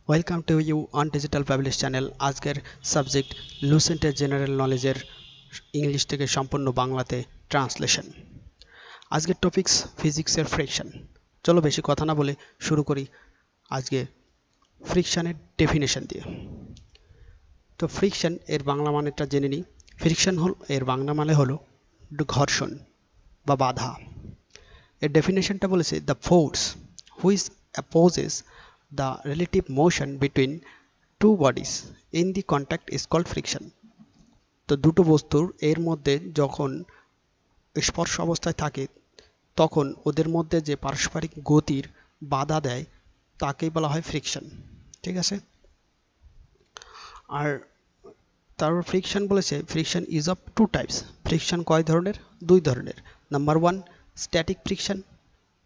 Welcome to you on digital publish channel. আজকের subject লুসেন্টের general নলেজের ইংলিশ থেকে সম্পূর্ণ বাংলাতে ট্রান্সলেশন। আজকের টপিকস ফিজিক্সের ফ্রিকশন। চলো বেশি কথা না বলে শুরু করি আজকে ফ্রিকশনের ডেফিনেশন দিয়ে। তো ফ্রিকশন এর বাংলা মানেটা জেনে নিই। ফ্রিকশন হল এর বাংলা মানে হলো ঘর্ষণ বা বাধা। এর ডেফিনেশনটা বলেছে the force which opposes the relative motion between two bodies in the contact is called friction. তো দুটো বস্তুর এর মধ্যে যখন স্পর্শ অবস্থায় থাকে তখন ওদের মধ্যে যে পারস্পরিক গতির বাধা দেয় তাকেই বলা হয় ফ্রিকশন। ঠিক আছে। আর তারপর ফ্রিকশন বলেছে friction is of two types. Friction কয় ধরনের? দুই ধরনের। Number 1 static friction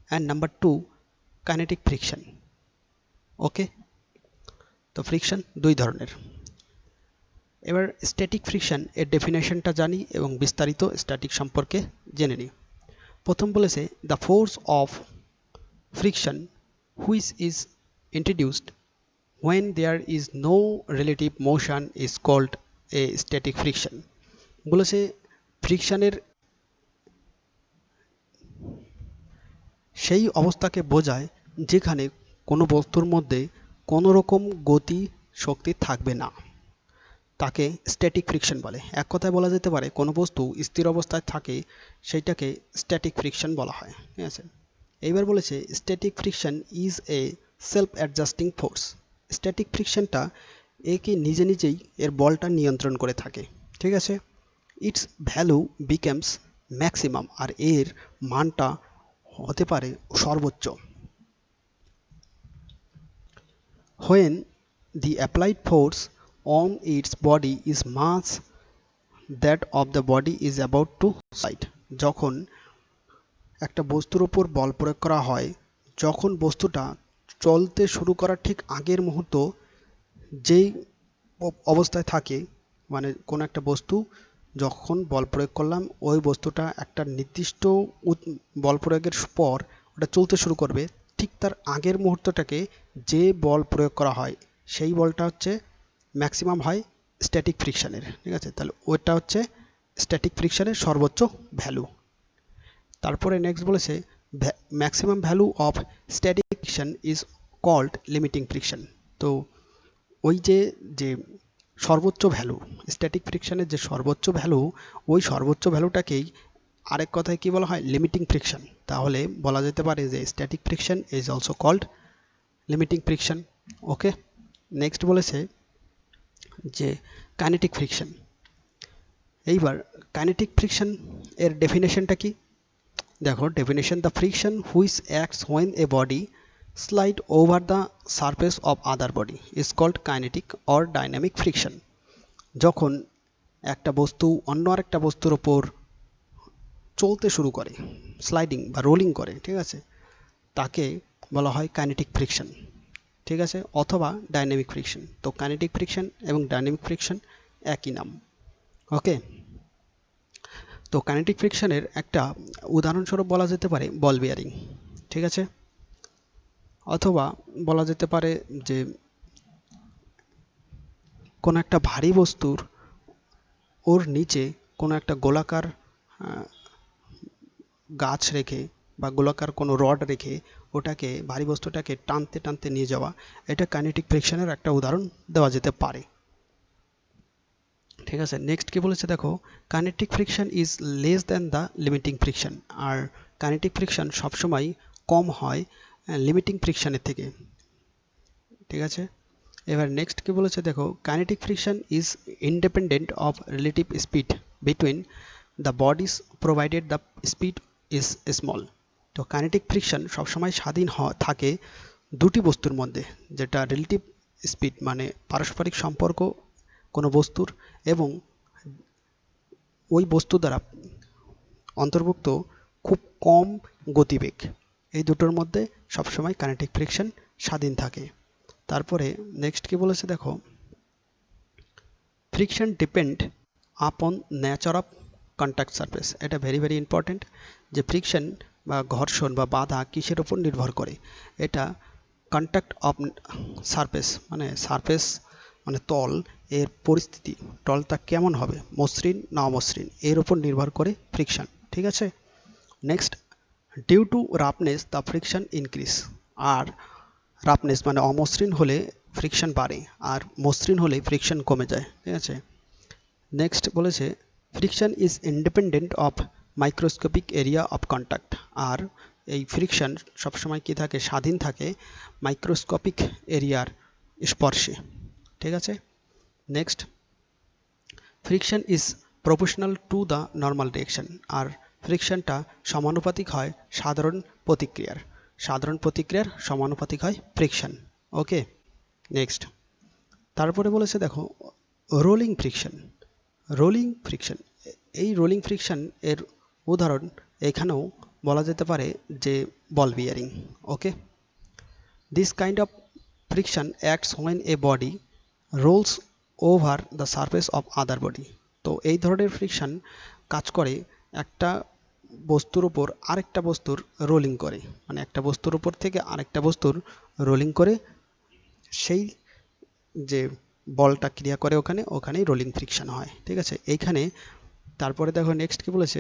and number 2 kinetic friction. Okay, তো ফ্রিকশন দুই ধরনের। এবার স্ট্যাটিক ফ্রিকশন এর ডেফিনেশনটা জানি এবং বিস্তারিত স্ট্যাটিক সম্পর্কে জেনে নিই। প্রথম বলেছে the force of friction which is introduced when there is no relative motion is called a static friction. বলেছে ফ্রিকশনের সেই অবস্থাকে বোঝায় যেখানে কোনো বস্তুর মধ্যে কোনো রকম গতি শক্তি থাকবে না, তাকে স্ট্যাটিক ফ্রিকশন বলে। এক কথায় বলা যেতে পারে কোনো বস্তু স্থির অবস্থায় থাকে সেইটাকে স্ট্যাটিক ফ্রিকশন বলা হয়। ঠিক আছে। এইবার বলেছে static friction is a self adjusting force. Static ফ্রিকশনটা একে নিজে নিজেই এর বলটা নিয়ন্ত্রণ করে থাকে। ঠিক আছে। ইটস ভ্যালু বিকামস ম্যাক্সিমাম, আর এর মানটা হতে পারে সর্বোচ্চ। When the applied force on its body is mass that of the body is about to slide. যখন একটা বস্তুর উপর বল প্রয়োগ করা হয় যখন বস্তুটা চলতে শুরু করার ঠিক আগের মুহূর্ত যেই অবস্থায় থাকে, মানে কোন একটা বস্তু যখন বল প্রয়োগ করলাম ওই বস্তুটা একটা নির্দিষ্ট বল প্রয়োগের পর ওটা চলতে শুরু করবে, ঠিক তার আগের মুহূর্তটাকে যে বল প্রয়োগ করা হয় সেই বলটা হচ্ছে ম্যাক্সিমাম হয় স্ট্যাটিক ফ্রিকশনের। ঠিক আছে, তাহলে ওইটা হচ্ছে স্ট্যাটিক ফ্রিকশনের সর্বোচ্চ ভ্যালু। তারপরে নেক্সট বলেছে maximum value of static friction is called limiting friction. তো ওই যে সর্বোচ্চ ভ্যালু স্ট্যাটিক ফ্রিকশনের যে সর্বোচ্চ ভ্যালু, ওই সর্বোচ্চ ভ্যালুটাকেই আরেক কথায় কি বলা হয়? Limiting friction. তাহলে বলা যেতে পারে যে static friction is also called limiting friction. Okay, next বলেছে যে কাইনেটিক ফ্রিকশন। এইবার কাইনেটিক ফ্রিকশন এর ডেফিনেশনটা কি দেখো। Definition the friction which acts when a body slide over the surface of other body is called kinetic or dynamic friction. যখন একটা বস্তু অন্য আরেকটা বস্তুর উপর চলতে শুরু করে, স্লাইডিং বা রোলিং করে, ঠিক আছে, তাকে বলা হয় কাইনেটিক ফ্রিকশন। ঠিক আছে, অথবা ডাইনামিক ফ্রিকশন। তো কাইনেটিক ফ্রিকশন এবং ডাইনামিক ফ্রিকশন একই নাম। ওকে, তো কাইনেটিক ফ্রিকশনের একটা উদাহরণস্বরূপ বলা যেতে পারে বল বিয়ারিং। ঠিক আছে, অথবা বলা যেতে পারে যে কোনো একটা ভারী বস্তুর ওর নিচে কোনো একটা গোলাকার গাছ রেখে বা গোলাকার কোনো রড রেখে ওটাকে ভারী বস্তুটাকে টানতে টানতে নিয়ে যাওয়া, এটা কাইনেটিক ফ্রিকশনের একটা উদাহরণ দেওয়া যেতে পারে। ঠিক আছে, নেক্সট কি বলেছে দেখো, kinetic friction is less than the limiting friction. আর কাইনেটিক ফ্রিকশন সবসময় কম হয় লিমিটিং ফ্রিকশনের থেকে। ঠিক আছে, এবার নেক্সট কি বলেছে দেখো, kinetic friction is independent of relative speed between the bodies provided the speed is small. তো কাইনেটিক ফ্রিকশন সবসময় স্বাধীন থাকে দুটি বস্তুর মধ্যে, যেটা রিলেটিভ স্পিড মানে পারস্পরিক সম্পর্ক কোনো বস্তুর এবং ওই বস্তু দ্বারা অন্তর্ভুক্ত খুব কম গতিবেগ, এই দুটোর মধ্যে সবসময় কাইনেটিক ফ্রিকশন স্বাধীন থাকে। তারপরে নেক্সট কি বলেছে দেখো, ফ্রিকশন ডিপেন্ড আপন নেচার অফ কন্ট্যাক্ট সারফেস। এটা ভেরি ভেরি ইম্পর্টেন্ট যে ফ্রিকশন বা ঘর্ষণ বা বাধা কিসের উপর নির্ভর করে। এটা কন্ট্যাক্ট অফ সারফেস মানে সারফেস মানে তল এর পরিস্থিতি, তলটা কেমন হবে, মসৃণ না অমসৃণ, এর উপর নির্ভর করে ফ্রিকশন। ঠিক আছে। Next, due to roughness the friction increase. আর রাফনেস মানে অমসৃণ হলে ফ্রিকশন বাড়ে, আর মসৃণ হলে ফ্রিকশন কমে যায়। ঠিক আছে। নেক্সট বলেছে friction is independent of microscopic area of contact. আর এই ফ্রিকশন সবসময় কি থাকে, স্বাধীন থাকে মাইক্রোস্কোপিক এরিয়ার স্পর্শে। ঠিক আছে। Next, friction is proportional to the normal direction. আর ফ্রিকশনটা সমানুপাতিক হয় সাধারণ প্রতিক্রিয়ার, সাধারণ প্রতিক্রিয়ার সমানুপাতিক হয় ফ্রিকশন। ওকে। নেক্সট, তারপরে বলেছে দেখো রোলিং ফ্রিকশন। রোলিং ফ্রিকশন, এই রোলিং ফ্রিকশন এর উদাহরণ এখানেও বলা যেতে পারে যে বল bearing. Okay. This kind of friction acts when a body rolls over the surface of other body। তো এই ধরনের ফ্রিকশন কাজ করে একটা বস্তুর উপর আরেকটা বস্তুর রোলিং করে, মানে একটা বস্তুর উপর থেকে আরেকটা বস্তুর রোলিং করে সেই যে বলটা ক্রিয়া করে ওখানেই রোলিং ফ্রিকশন হয়। ঠিক আছে। এইখানে তারপরে দেখো নেক্সট কি বলেছে,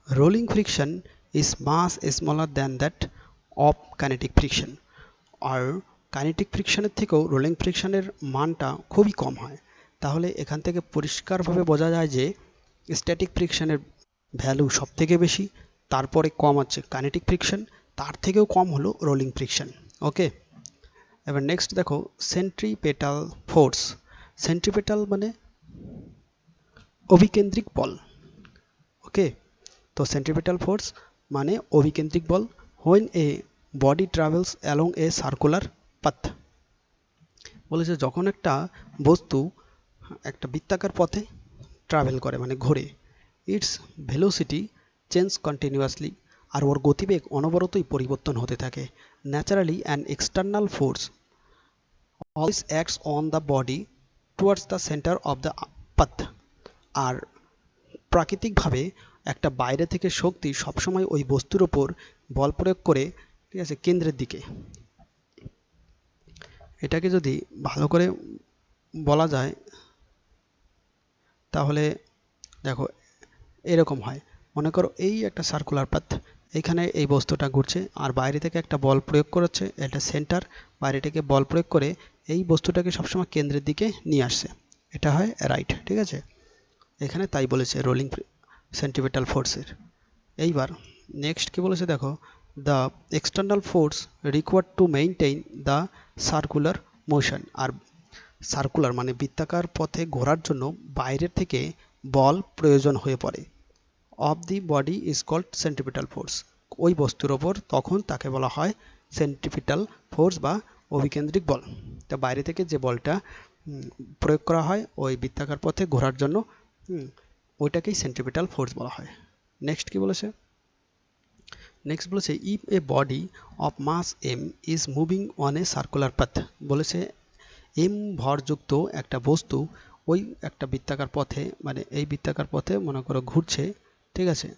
rolling friction is much smaller than that of kinetic friction. আর কাইনেটিক ফ্রিকশনের থেকেও রোলিং ফ্রিকশনের মানটা খুবই কম হয়। তাহলে এখান থেকে পরিষ্কারভাবে বোঝা যায় যে স্ট্যাটিক ফ্রিকশনের ভ্যালু সব থেকে বেশি, তারপরে কম আছে কাইনেটিক ফ্রিকশন, তার থেকেও কম হলো রোলিং ফ্রিকশন। ওকে। এবার নেক্সট দেখো সেন্ট্রিপেটাল ফোর্স। সেন্ট্রিপেটাল মানে অভিকেন্দ্রিক বল। ওকে। তো সেন্ট্রিপেটাল ফোর্স মানে অভিকেন্দ্রিক বল when a body travels along a circular path। বলেছে যখন একটা বস্তু একটা বৃত্তাকার পথে ট্রাভেল করে মানে ঘোরে, ইটস ভেলোসিটি চেঞ্জ কন্টিনিউয়াসলি। আর ওর গতিবেগ অনবরতই পরিবর্তন হতে থাকে। Naturally an external force always acts on the body towards the centre of the path. আর প্রাকৃতিকভাবে একটা বাইরে থেকে শক্তি সবসময় ওই বস্তুর ওপর বল প্রয়োগ করে, ঠিক আছে, কেন্দ্রের দিকে। এটাকে যদি ভালো করে বলা যায় তাহলে দেখো এরকম হয়, মনে করো এই একটা সার্কুলার পাথ, এইখানে এই বস্তুটা ঘুরছে আর বাইরে থেকে একটা বল প্রয়োগ করেছে, এটা সেন্টার, বাইরে থেকে বল প্রয়োগ করে এই বস্তুটাকে সবসময় কেন্দ্রের দিকে নিয়ে আসছে, এটা হয় রাইট। ঠিক আছে। এখানে তাই বলেছে রোলিং সেন্ট্রিপেটাল ফোর্সের। এইবার নেক্সট কি বলেছে দেখো, the external force required to maintain the circular motion. আর সার্কুলার মানে বৃত্তাকার পথে ঘোরার জন্য বাইরের থেকে বল প্রয়োজন হয়ে পড়ে। Of the body is called centripetal force. ওই বস্তুর ওপর তখন তাকে বলা হয় সেন্ট্রিপিটাল ফোর্স বা অভিকেন্দ্রিক বল। তা বাইরে থেকে যে বলটা প্রয়োগ করা হয় ওই বৃত্তাকার পথে ঘোরার জন্য, ওইটাকেই সেন্ট্রিপিটাল ফোর্স বলা হয়। নেক্সট কি বলেছে, নেক্সট বলেছে if a body of mass m is moving on a circular path. বলেছে এম ভরযুক্ত একটা বস্তু ওই একটা বৃত্তাকার পথে, মানে এই বৃত্তাকার পথে মনে করো ঘুরছে, ঠিক আছে,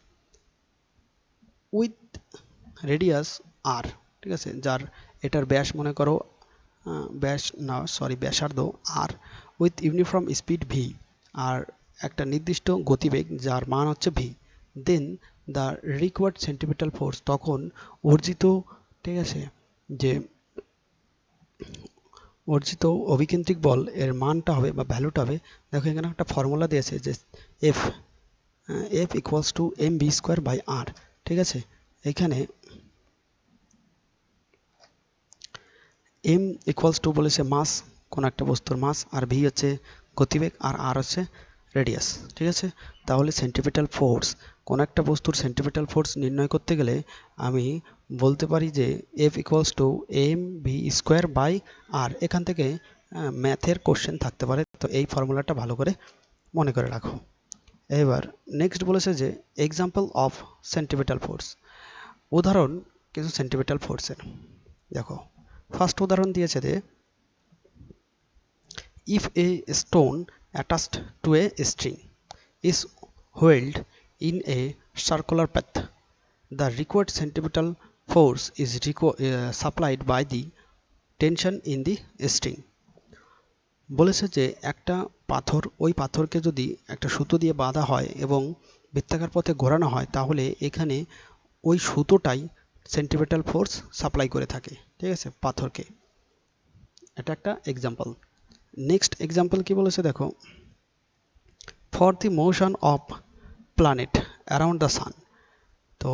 উইথ রেডিয়াস আর, ঠিক আছে, যার এটার ব্যাস মনে করো ব্যাসার্ধ r, with uniform speed v, আর একটা নির্দিষ্ট গতিবেগ যার মান হচ্ছে v, then the required centripetal force, তখন অর্জিত, ঠিক আছে, যে অর্জিত অভিকেন্দ্রিক বল এর মানটা হবে বা ভ্যালুটা হবে, দেখো এখানে একটা ফর্মুলা দিয়েছে যে F equals to M V square by R. ঠিক আছে। এখানে এম ইকুয়ালস টু বলেছে মাস, কোন একটা বস্তুর মাস, আর ভি হচ্ছে গতিবেগ, আর আর হচ্ছে রেডিয়াস। ঠিক আছে। তাহলে সেন্ট্রিপেটাল ফোর্স, কোন একটা বস্তুর সেন্ট্রিপেটাল ফোর্স নির্ণয় করতে গেলে আমি বলতে পারি যে F equals to M V square by R. এখান থেকে ম্যাথের কোশ্চেন থাকতে পারে, তো এই ফর্মুলাটা ভালো করে মনে করে রাখো। এবার নেক্সট বলেছে যে এক্সাম্পল অফ সেন্ট্রিপেটাল ফোর্স, উদাহরণ কিছু সেন্ট্রিপেটাল ফোর্সের। দেখো ফার্স্ট উদাহরণ দিয়েছে যে if a stone attached to a string is hurled in a circular path, the required centripetal force is supplied by the tension in the string. বলেছে যে একটা পাথর, ওই পাথরকে যদি একটা সুতো দিয়ে বাঁধা হয় এবং বৃত্তাকার পথে ঘোরানো হয়, তাহলে এখানে ওই সুতোটাই সেন্ট্রিপেটাল ফোর্স সাপ্লাই করে থাকে, ঠিক আছে, পাথরকে। এটা একটা এক্সাম্পল। নেক্সট এক্সাম্পল কি বলেছে দেখো, for the motion of planet around the sun. তো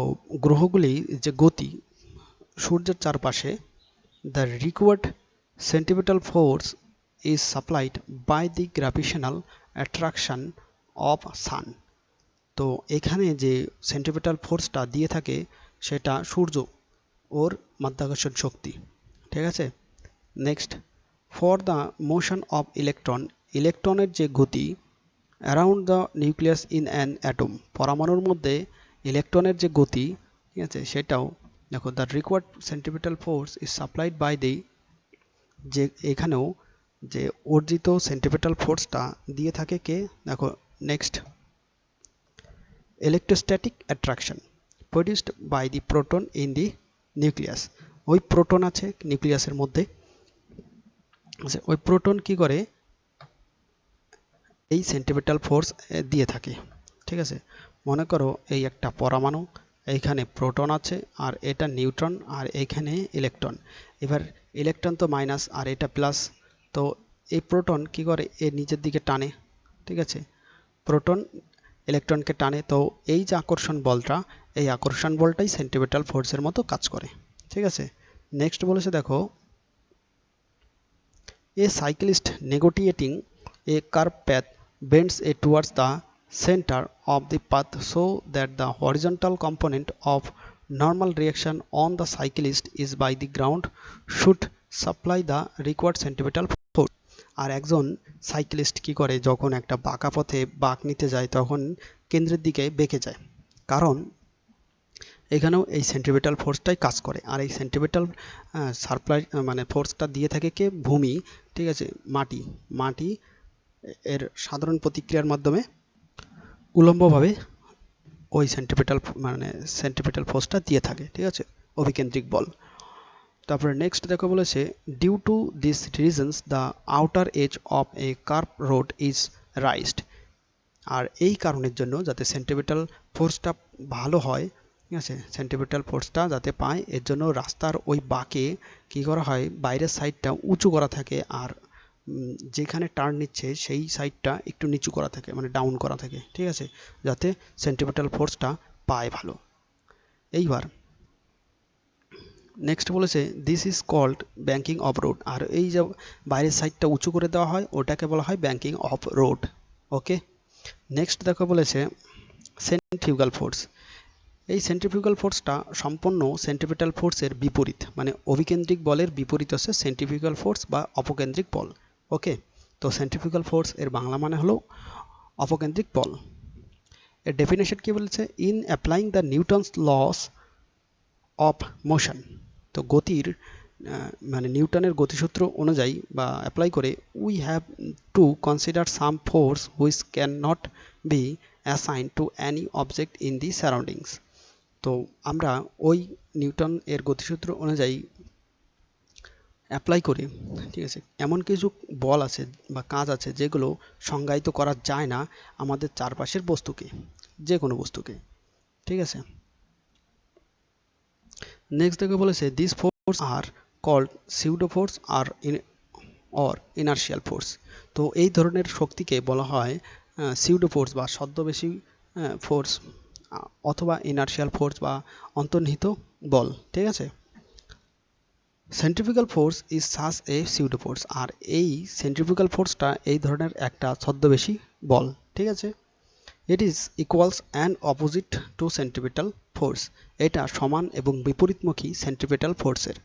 গ্রহগুলি যে গতি সূর্যের চারপাশে, the required centripetal force is supplied by the gravitational attraction of sun. তো এখানে যে সেন্ট্রিপেটাল ফোর্সটা দিয়ে থাকে সেটা সূর্য ওর মাধ্যাকর্ষণ শক্তি, ঠিক আছে। Next, for the motion of electron, ইলেকট্রনের যে গতি around the nucleus in an atom, পরমাণুর মধ্যে ইলেকট্রনের যে গতি, ঠিক আছে, সেটাও দেখো the required centripetal force is supplied by the, যে এখানেও যে অর্জিত সেন্ট্রিপেটাল ফোর্সটা দিয়ে থাকে কে, দেখো next, electrostatic attraction produced by the proton in the nucleus. ওই প্রোটন আছে নিউক্লিয়াসের মধ্যে, ওই প্রোটন কি করে, এই সেন্ট্রিপেটাল ফোর্স দিয়ে থাকে, ঠিক আছে। মনে করো এই একটা পরমাণু, এইখানে প্রোটন আছে আর এটা নিউট্রন আর এইখানে ইলেকট্রন। এবার ইলেকট্রন তো মাইনাস আর এটা প্লাস, তো এই প্রোটন কি করে, এর নিচের দিকে টানে, ঠিক আছে, প্রোটন ইলেকট্রনকে টানে। তো এই যে আকর্ষণ বলটা, এই আকর্ষণ বলটাই সেন্ট্রিপেটাল ফোর্সের মতো কাজ করে, ঠিক আছে। নেক্সট বলেছে দেখো, a cyclist negotiating a curve path bends it towards the center of the path so that the horizontal component of normal reaction on the cyclist is by the ground should supply the required centripetal force. আর একজন cyclist কি করে, যখন একটা বাঁকা পথে বাঁক নিতে যায় তখন কেন্দ্রের দিকে বেঁকে যায়, কারণ এখানেও এই সেন্ট্রিপেটাল ফোর্সটাই কাজ করে। আর এই সেন্ট্রিপেটাল সাপ্লাই মানে ফোর্সটা দিয়ে থাকে কে, ভূমি, ঠিক আছে, মাটি এর সাধারণ প্রতিক্রিয়ার মাধ্যমে উলম্বভাবে ওই সেন্ট্রিপেটাল ফোর্সটা দিয়ে থাকে, ঠিক আছে, অভিকেন্দ্রিক বল। তারপরে নেক্সট দেখো বলেছে, due to this reasons the outer edge of a curve road is raised. আর এই কারণের জন্য, যাতে সেন্ট্রিপেটাল ফোর্সটা ভালো হয়, ঠিক আছে, সেন্ট্রিপেটাল ফোর্সটা যাতে পায়, এর জন্য রাস্তার ওই বাঁকে কি করা হয়, বাইরের সাইডটা উঁচু করা থাকে আর যেখানে টার্ন নিচ্ছে সেই সাইডটা একটু নিচু করা থাকে, মানে ডাউন করা থাকে, ঠিক আছে, যাতে সেন্ট্রিপেটাল ফোর্সটা পায় ভালো। এইবার নেক্সট বলেছে, this is called banking of road. আর এই যে বাইরের সাইডটা উঁচু করে দেওয়া হয় ওটাকে বলা হয় banking of road, okay. Next দেখো বলেছে সেন্ট্রিফিউগাল ফোর্স। এই সেন্ট্রিফিউগাল ফোর্সটা সম্পূর্ণ সেন্ট্রিপেটাল ফোর্সের বিপরীত, মানে অভিকেন্দ্রিক বলের বিপরীত হচ্ছে সেন্ট্রিফিউগাল ফোর্স বা অপকেন্দ্রিক বল, ওকে। তো সেন্ট্রিফিউগাল ফোর্স এর বাংলা মানে হলো অপকেন্দ্রিক বল। এর ডেফিনেশন কি বলেছে, in applying the Newton's laws of motion. তো গতির মানে নিউটনের গতিসূত্র অনুযায়ী বা অ্যাপ্লাই করে, we have to consider some force which can not be assign to any object in the surroundings. তো আমরা ওই নিউটন এর গতিসূত্র অনুযায়ী অ্যাপ্লাই করে, ঠিক আছে, এমন কিছু বল আছে বা কাজ আছে যেগুলো সংজ্ঞায়িত করা যায় না আমাদের চারপাশের বস্তুকে, যে কোনো বস্তুকে, ঠিক আছে। নেক্সট দেখে বলেছে, this force are called pseudo force or inertial force. তো এই ধরনের শক্তিকে বলা হয় সিউডো ফোর্স বা ছদ্মবেশী ফোর্স অথবা ইনার্শিয়াল ফোর্স বা অন্তর্নিহিত বল, ঠিক আছে। Centrifugal force is such a pseudo force. আর এই সেন্ট্রিফিউগাল ফোর্সটা এই ধরনের একটা ছদ্মবেশী বল, ঠিক আছে। It is equals and opposite to centripetal force. এটা সমান এবং বিপরীতমুখী সেন্ট্রিপেটাল ফোর্সের।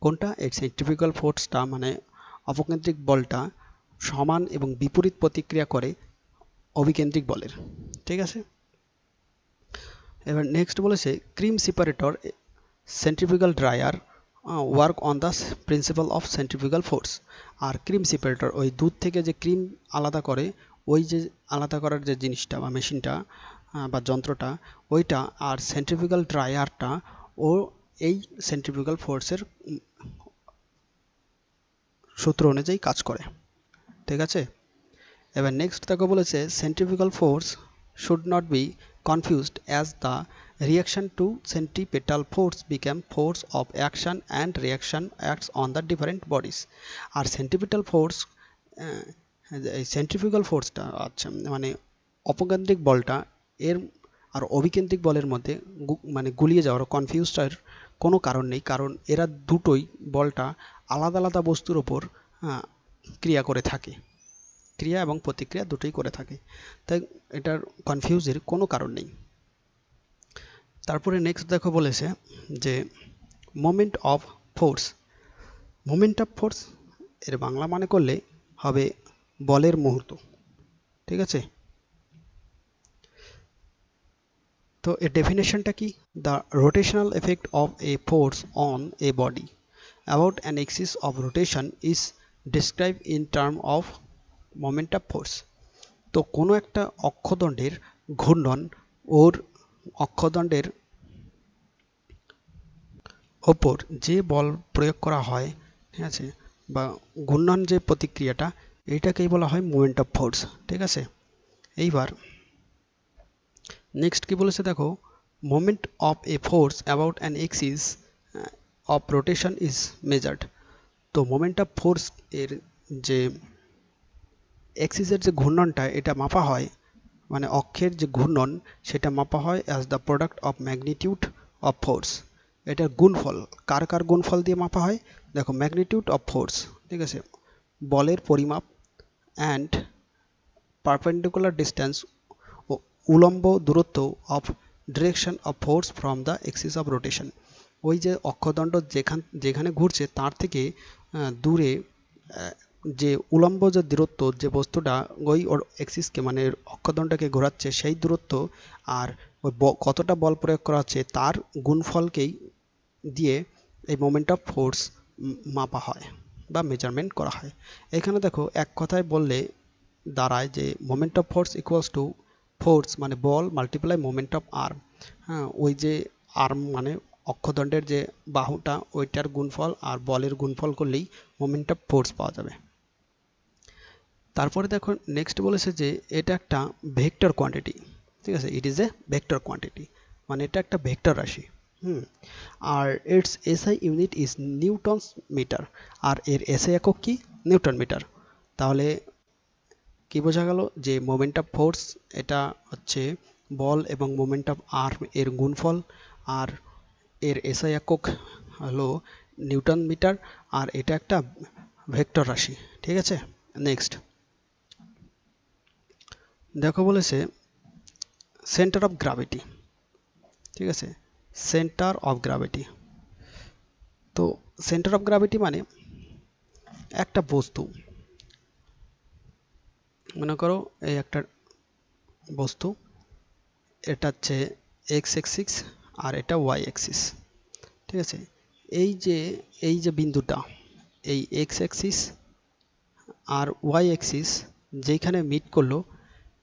কোনটা, এই সেন্ট্রিফিউগাল ফোর্সটা মানে অপকেন্দ্রিক বলটা সমান এবং বিপরীত প্রতিক্রিয়া করে অভিকেন্দ্রিক বলের, ঠিক আছে। এবার নেক্সট বলেছে, cream separator centrifugal dryer work on the principle of centrifugal force. আর ক্রিম সেপারেটর ওই দুধ থেকে যে ক্রিম আলাদা করে, ওই যে আলাদা করার যে জিনিসটা বা মেশিনটা বা যন্ত্রটা ওইটা, আর সেন্ট্রিফিউগাল ড্রায়ারটা ও এই সেন্ট্রিফিউগাল ফোর্সের সূত্র অনুযায়ী কাজ করে। ঠিক আছে, এবার নেক্সট দেখো বলেছে centrifugal force should not be confused as the reaction to centripetal force became force of action and reaction acts on the different bodies। আর সেন্ট্রিপিটাল ফোর্স, এই সেন্ট্রিফিউগাল ফোর্সটা আচ্ছা মানে অপকেন্দ্রিক বলটা এর আর অভিকেন্দ্রিক বলের মধ্যে মানে গুলিয়ে যাওয়ার কনফিউজটার কোনো কারণ নেই, কারণ এরা দুটোই বলটা আলাদা আলাদা বস্তুর ওপর ক্রিয়া করে থাকে, ক্রিয়া এবং প্রতিক্রিয়া দুটোই করে থাকে, তাই এটার কনফিউজের কোনো কারণ নেই। তারপরে নেক্সট দেখো বলেছে যে moment of force, moment of force এর বাংলা মানে করলে হবে বলের মুহূর্ত। ঠিক আছে, তো এর ডেফিনেশনটা কি? The rotational effect of A force on a body about an axis of rotation is describe in term of moment of force. তো কোনো একটা অক্ষদণ্ডের ঘূর্ণন ওর অক্ষদণ্ডের ওপর যে বল প্রয়োগ করা হয়, ঠিক আছে, বা ঘূর্ণন যে প্রতিক্রিয়াটা, এইটাকেই বলা হয় মোমেন্ট অফ ফোর্স। ঠিক আছে, এইবার নেক্সট কি বলেছে দেখো, moment of A force about an axis of rotation is measured. তো মোমেন্ট অফ ফোর্স এর যে এক্সিসের যে ঘূর্ণনটা এটা মাপা হয়, মানে অক্ষের যে ঘূর্ণন সেটা মাপা হয় as the product of magnitude of force. এটার গুণফল, কার কার গুণফল দিয়ে মাপা হয় দেখো, ম্যাগনিটিউড অফ ফোর্স, ঠিক আছে, বলের পরিমাপ, অ্যান্ড পারপেন্ডিকুলার ডিস্টেন্স, উলম্ব দূরত্ব of direction of force from the axis of rotation. ওই যে অক্ষদণ্ড যেখানে ঘুরছে তার থেকে দূরে যে উলম্ব যে দূরত্ব, যে বস্তুটা ওই ওর এক্সিসকে মানে অক্ষদণ্ডকে ঘোরাচ্ছে সেই দূরত্ব, আর ওই কতটা বল প্রয়োগ করা হচ্ছে তার গুণফলকেই দিয়ে এই মোমেন্ট অফ ফোর্স মাপা হয় বা মেজারমেন্ট করা হয়। এখানে দেখো এক কথায় বললে দাঁড়ায় যে moment of force equals to force মানে বল মাল্টিপ্লাই মোমেন্ট অফ আর্ম। হ্যাঁ, ওই যে আর্ম মানে অক্ষদণ্ডের যে বাহুটা ওইটার গুণফল আর বলের গুণফল করলেই মোমেন্ট অফ ফোর্স পাওয়া যাবে। তারপরে দেখো নেক্সট বলেছে যে এটা একটা ভেক্টর কোয়ান্টিটি। ঠিক আছে, it is a vector quantity, মানে এটা একটা ভেক্টর রাশি। আর its SI unit is newtons metre, আর এর এসআই একক কি? Newton metre. তাহলে কি বোঝা গেল যে মোমেন্ট অফ ফোর্স এটা হচ্ছে বল এবং মোমেন্ট অফ আর্ম এর গুণফল, আর এর এসআই একক হলো নিউটন মিটার, আর এটা একটা ভেক্টর রাশি। ঠিক আছে, নেক্সট দেখো বলেছে সেন্টার অফ গ্র্যাভিটি। ঠিক আছে, সেন্টার অফ গ্র্যাভিটি, তো সেন্টার অফ গ্র্যাভিটি মানে একটা বস্তু, মনে করো এই একটা বস্তু, এটা হচ্ছে এক্স এক্সিস আর এটা ওয়াই এক্সিস। ঠিক আছে, এই যে বিন্দুটা, এই এক্স এক্সিস আর ওয়াই এক্সিস যেখানে মিট করলো,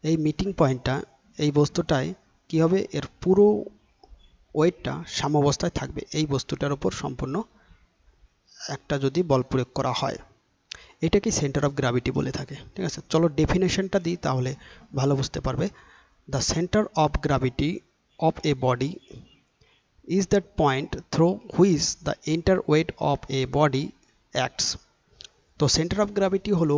এই মিটিং পয়েন্টটা, এই বস্তুটায় কি হবে, এর পুরো ওয়েটটা সাম্যাবস্থায় থাকবে এই বস্তুটার উপর সম্পূর্ণ একটা যদি বল প্রয়োগ করা হয়, এটাকে সেন্টার অফ গ্র্যাভিটি বলে থাকে। ঠিক আছে, চলো ডেফিনেশনটা দিই তাহলে ভালো বুঝতে পারবে। The centre of gravity of a body is that point through which the entire weight of a body acts। তো সেন্টার অফ গ্র্যাভিটি হলো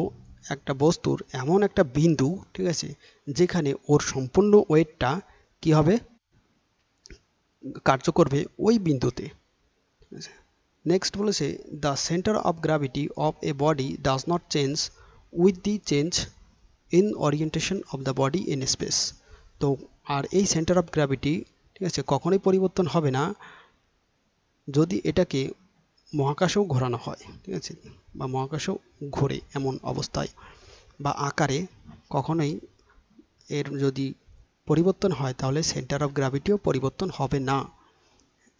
একটা বস্তুর এমন একটা বিন্দু, ঠিক আছে, যেখানে ওর সম্পূর্ণ ওয়েটটা কি হবে, কার্য করবে ওই বিন্দুতে। নেক্সট বলেছে the centre of gravity of a body does not change with the change in orientation of the body in space. তো আর এই সেন্টার অফ গ্র্যাভিটি, ঠিক আছে, কখনোই পরিবর্তন হবে না যদি এটাকে মহাকাশেও ঘোরানো হয়। ঠিক আছে, বা মহাকাশেও ঘোরে এমন অবস্থায় বা আকারে কখনোই এর যদি পরিবর্তন হয় তাহলে সেন্টার অফ গ্র্যাভিটিও পরিবর্তন হবে না,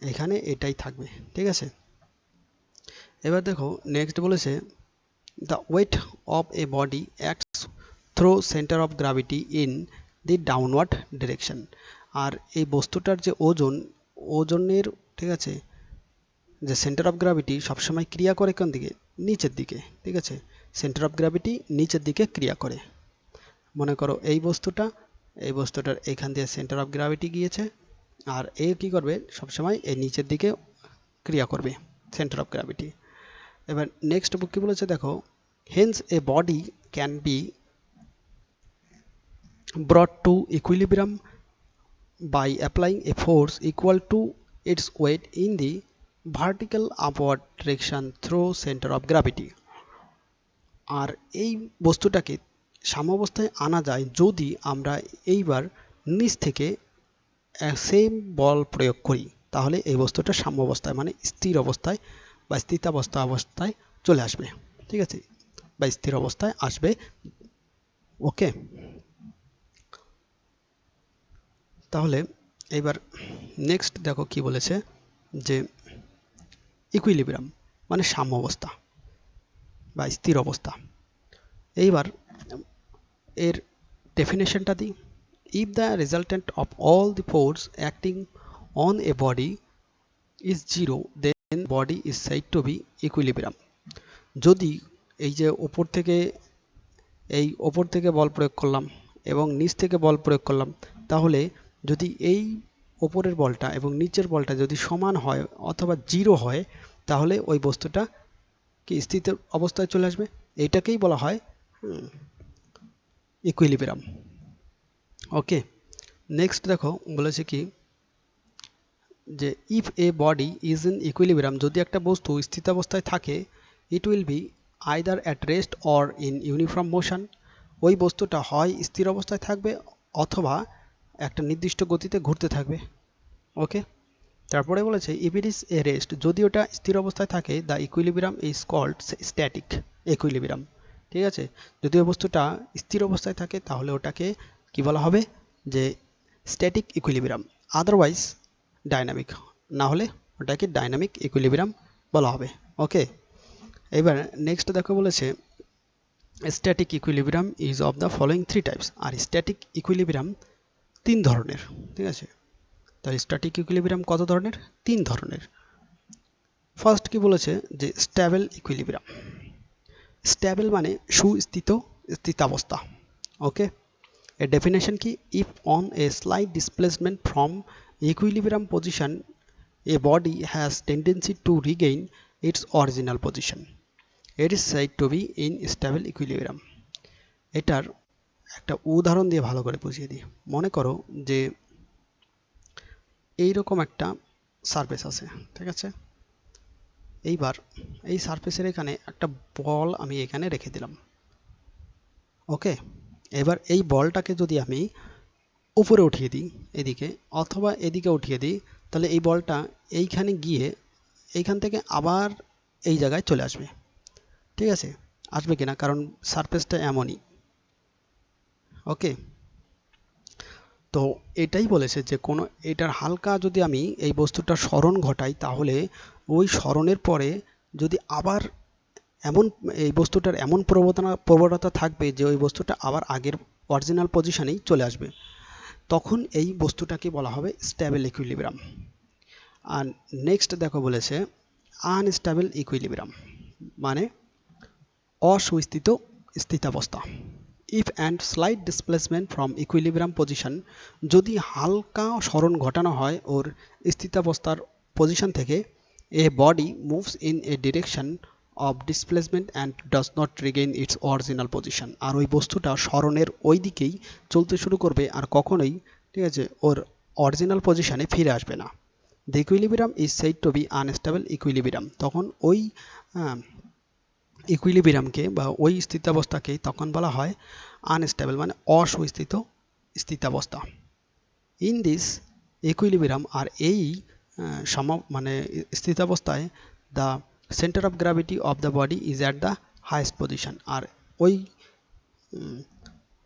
এখানে এটাই থাকবে। ঠিক আছে, এবার দেখো নেক্সট বলেছে the weight of a body acts through centre of gravity in the downward direction. আর এই বস্তুটার যে ওজনের, ঠিক আছে, যে সেন্টার অফ গ্র্যাভিটি সবসময় ক্রিয়া করে কোন দিকে, নিচের দিকে, ঠিক আছে। সেন্টার অফ গ্র্যাভিটি নিচের দিকে ক্রিয়া করে। মনে করো এই বস্তুটার এইখান দিয়ে সেন্টার অফ গ্র্যাভিটি গিয়েছে, আর এ কি করবে, সবসময় এই নিচের দিকে ক্রিয়া করবে, সেন্টার অফ গ্র্যাভিটি। এবার নেক্সট বুক কি বলেছে দেখো, hence a body can be brought to equilibrium by applying a force equal to its weight in the vertical upward direction through center of gravity। আর এই বস্তুটাকে সাম্যাবস্থায় আনা যায় যদি আমরা এইবার নিচ থেকে সেম বল প্রয়োগ করি, তাহলে এই বস্তুটা সাম্যাবস্থায় মানে স্থির অবস্থায় বা স্থিতাবস্থায় চলে আসবে, ঠিক আছে, বা স্থির অবস্থায় আসবে। ওকে, তাহলে এইবার নেক্সট দেখো কি বলেছে, যে ইকুইলিব্রিয়াম মানে সাম্য অবস্থা বা স্থির অবস্থা। এইবার এর ডেফিনেশনটা দিই। If the resultant of all the force acting on a body is zero then body is said to be equilibrium. যদি এই যে ওপর থেকে বল প্রয়োগ করলাম এবং নিচ থেকে বল প্রয়োগ করলাম, তাহলে যদি এই ওপরের বলটা এবং নিচের বলটা যদি সমান হয় অথবা জিরো হয়, তাহলে ওই বস্তুটা কি স্থির অবস্থায় চলে আসবে। এইটাকেই বলা হয় ইকুইলিব্রিয়াম। ওকে, নেক্সট দেখো বলেছে কি, যে if a body is in equilibrium, যদি একটা বস্তু স্থিতাবস্থায় থাকে, it will be either at rest or in uniform motion. ওই বস্তুটা হয় স্থির অবস্থায় থাকবে অথবা একটা নির্দিষ্ট গতিতে ঘুরতে থাকবে। ওকে, তারপরে বলেছে if it is a rest, যদি ওটা স্থির অবস্থায় থাকে, the equilibrium is called static equilibrium. ঠিক আছে, যদি ওই বস্তুটা স্থির অবস্থায় থাকে তাহলে ওটাকে কি বলা হবে, যে স্ট্যাটিক ইকুইলিব্রিয়াম, আদারওয়াইজ ডাইনামিক, না হলে ওটাকে ডাইনামিক ইকুইলিব্রিয়াম বলা হবে। ওকে, এবার নেক্সট দেখো বলেছে static equilibrium is of the following three types. আর স্ট্যাটিক ইকুইলিব্রিয়াম তিন ধরনের, ঠিক আছে। তাহলে স্ট্যাটিক ইকুইলিব্রিয়াম কত ধরনের, তিন ধরনের। ফার্স্ট কি বলেছে, যে স্ট্যাবল ইকুইলিব্রিয়াম। স্ট্যাবল মানে স্থিতাবস্থা। ওকে, এর ডেফিনেশন কি, if on a slight displacement from equilibrium position a body has tendency to regain its original position, it is said to be in stable equilibrium. এটার একটা উদাহরণ দিয়ে ভালো করে বুঝিয়ে দিই। মনে করো যে এইরকম একটা সারফেস আছে, ঠিক আছে। এইবার এই সারফেসের এখানে একটা বল আমি এখানে রেখে দিলাম। ওকে, এবার এই বলটাকে যদি আমি উপরে উঠিয়ে দিই এদিকে, অথবা এদিকে উঠিয়ে দিই, তাহলে এই বলটা এইখানে গিয়ে এইখান থেকে আবার এই জায়গায় চলে আসবে। ঠিক আছে, আসবে কিনা, কারণ সারফেসটা এমনই। ওকে, তো এটাই বলেছে যে কোনো এটার হালকা যদি আমি এই বস্তুটার স্মরণ ঘটাই, তাহলে ওই স্মরণের পরে যদি আবার এই বস্তুটার এমন প্রবণতা থাকবে যে ওই বস্তুটা আবার আগের অরিজিনাল পজিশনেই চলে আসবে, তখন এই বস্তুটাকে বলা হবে স্ট্যাবল ইকুইলিব্রিয়াম। আর নেক্সট দেখো বলেছে আনস্ট্যাবল ইকুইলিব্রিয়াম মানে অসুস্থিত স্থিতাবস্থা। If and slight displacement from equilibrium position, যদি হালকা স্মরণ ঘটানো হয় ওর স্থিতাবস্থার পজিশন থেকে, a body moves in a direction of displacement and does not regain its original position. আর ওই বস্তুটা স্মরণের ওই দিকেই চলতে শুরু করবে আর কখনোই, ঠিক আছে, ওর অরিজিনাল পজিশনে ফিরে আসবে না। The equilibrium is said to be unstable equilibrium. তখন ওই ইকুইলিব্রিয়ামকে বা ওই স্থিতাবস্থাকেই তখন বলা হয় আনস্টেবল মানে অসুস্থিত স্থিতাবস্থা। ইন দিস ইকুইলিব্রিয়াম, আর এই মানে স্থিতাবস্থায় the centre of gravity of the body is at the highest position. আর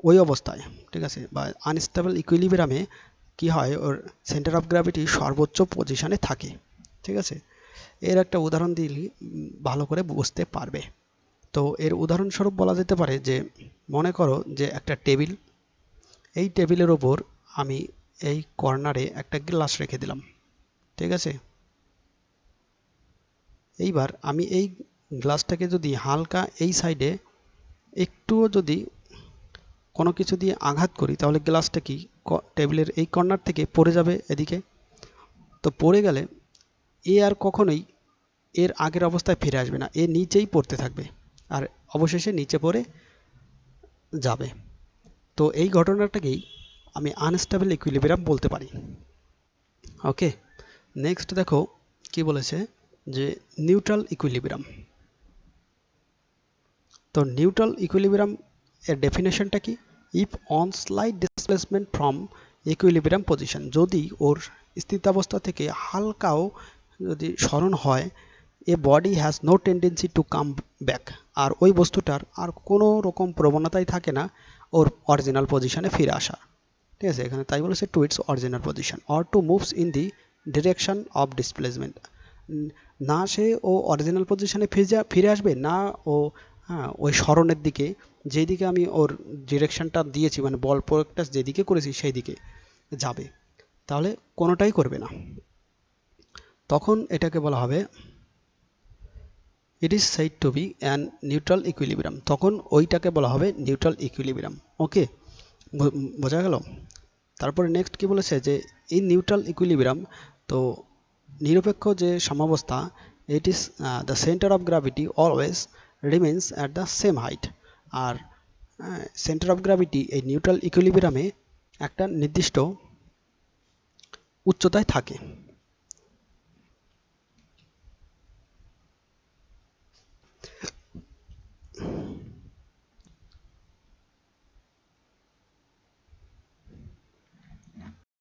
ওই অবস্থায়, ঠিক আছে, বা আনস্টেবল ইকুইলিব্রিয়ামে কি হয়, ওর সেন্টার অফ গ্র্যাভিটি সর্বোচ্চ পজিশনে থাকে। ঠিক আছে, এর একটা উদাহরণ দিলে ভালো করে বুঝতে পারবে। তো এর উদাহরণস্বরূপ বলা যেতে পারে যে মনে করো যে একটা টেবিল, এই টেবিলের ওপর আমি এই কর্নারে একটা গ্লাস রেখে দিলাম। ঠিক আছে, এইবার আমি এই গ্লাসটাকে যদি হালকা এই সাইডে একটুও যদি কোনো কিছু দিয়ে আঘাত করি তাহলে গ্লাসটা কি টেবিলের এই কর্নার থেকে পড়ে যাবে এদিকে। তো পড়ে গেলে এ আর কখনোই এর আগের অবস্থায় ফিরে আসবে না, এ নিচেই পড়তে থাকবে আর অবশেষে নিচে পড়ে যাবে। তো এই ঘটনাটাকেই আমি আনস্টেবল ইকুইলিব্রিয়াম বলতে পারি। ওকে, নেক্সট দেখো কি বলেছে যে নিউট্রাল ইকুইলিব্রিয়াম। তো নিউট্রাল ইকুইলিব্রিয়াম এর ডেফিনেশনটা কি? If on slight displacement from equilibrium position, যদি ওর স্থিতাবস্থা থেকে হালকাও যদি সরণ হয়, a body has no tendency to come back, আর ওই বস্তুটার আর কোনো রকম প্রবণতাই থাকে না ওর অরিজিনাল পজিশনে ফিরে আসা। ঠিক আছে, এখানে তাই বলেছে to its original position or to moves in the direction of displacement. না সে ও অরিজিনাল পজিশনে ফিরে আসবে, না ও ওই সরণের দিকে, যেদিকে আমি ওর ডিরেকশনটা দিয়েছি মানে বল প্রয়োগটা যেদিকে করেছি সেই দিকে যাবে, তাহলে কোনোটাই করবে না। তখন এটাকে বলা হবে it is said to be an neutral equilibrium, তখন ওইটাকে বলা হবে নিউট্রাল ইকুইলিব্রিয়াম। ওকে, বোঝা গেল? তারপরে নেক্সট কি বলেছে যে ইন নিউট্রাল ইকুইলিব্রিয়াম, তো নিরপেক্ষ যে সমাবস্থা, it is the centre of gravity always remains at the same height. আর সেন্টার অফ গ্র্যাভিটি এই নিউট্রাল ইকুইলিব্রিয়ামে একটা নির্দিষ্ট উচ্চতায় থাকে।